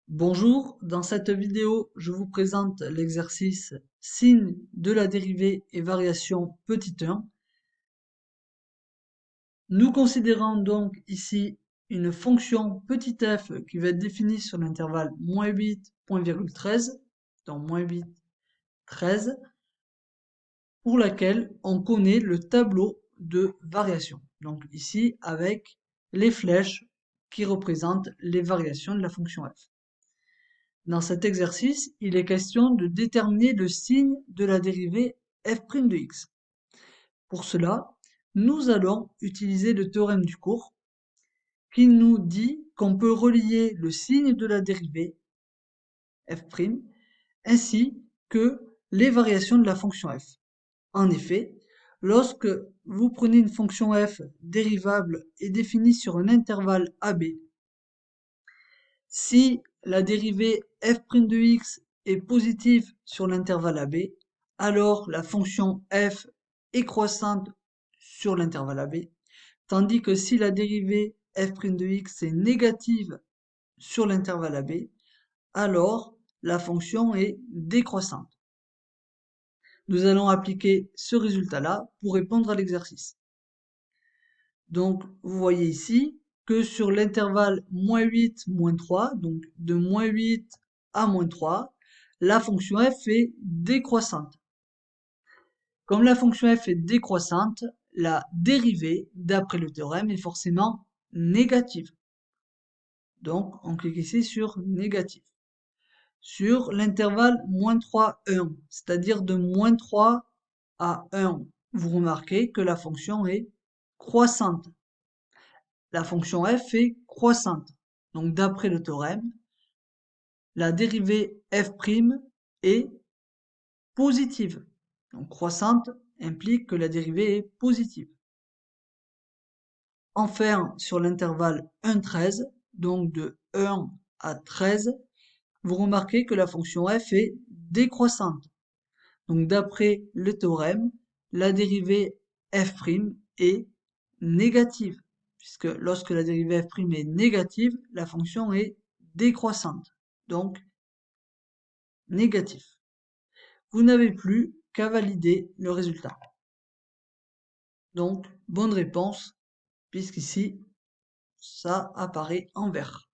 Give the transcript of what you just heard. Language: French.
Bonjour, dans cette vidéo, je vous présente l'exercice signe de la dérivée et variation petit 1. Nous considérons donc ici une fonction petit f qui va être définie sur l'intervalle -8, point virgule 13, donc -8, 13, pour laquelle on connaît le tableau de variation. Donc ici avec les flèches qui représentent les variations de la fonction f. Dans cet exercice, il est question de déterminer le signe de la dérivée f' de x. Pour cela, nous allons utiliser le théorème du cours qui nous dit qu'on peut relier le signe de la dérivée f' ainsi que les variations de la fonction f. En effet, lorsque vous prenez une fonction f dérivable et définie sur un intervalle AB, si la dérivée f' de x est positive sur l'intervalle AB, alors la fonction f est croissante sur l'intervalle AB, tandis que si la dérivée f' de x est négative sur l'intervalle AB, alors la fonction est décroissante. Nous allons appliquer ce résultat-là pour répondre à l'exercice. Donc, vous voyez ici que sur l'intervalle -8, -3, donc de -8 à -3, la fonction f est décroissante. Comme la fonction f est décroissante, la dérivée, d'après le théorème, est forcément négative. Donc, on clique ici sur négatif. Sur l'intervalle -3, 1, c'est-à-dire de -3 à 1, vous remarquez que la fonction est croissante. La fonction f est croissante. Donc d'après le théorème, la dérivée f' est positive. Donc croissante implique que la dérivée est positive. Enfin, sur l'intervalle 1-13, donc de 1 à 13, vous remarquez que la fonction f est décroissante. Donc d'après le théorème, la dérivée f' est négative, puisque lorsque la dérivée f' est négative, la fonction est décroissante, donc négatif. Vous n'avez plus qu'à valider le résultat. Donc, bonne réponse, puisqu'ici, ça apparaît en vert.